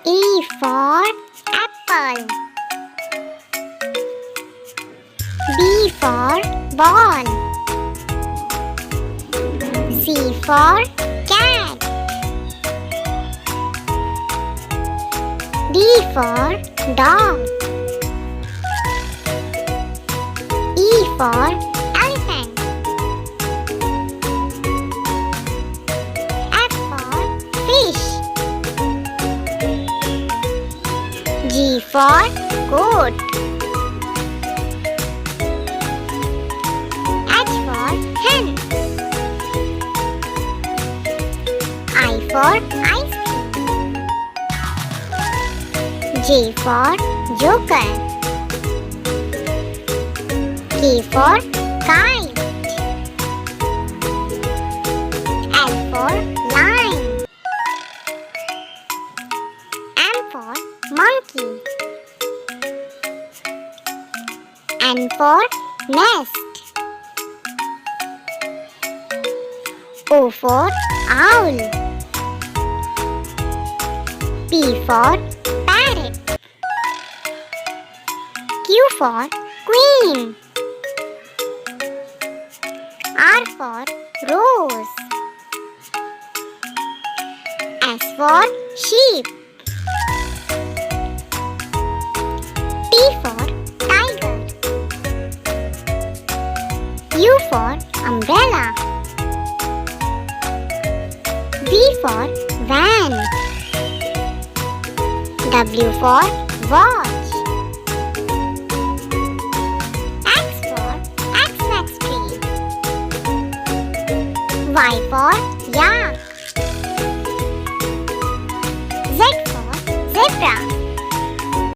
E for apple. B for ball. C for cat. D for dog. E for elephant. F for fish. G for goat. H for hen. I for ice cream. J for joker. K for kite. L for lion. M for monkey. N for nest. O for owl. P for parrot. Q for queen. R for rose. S for sheep. T for tiger. U for umbrella. V for van. W for watch. X for Xmas tree. Y for yak.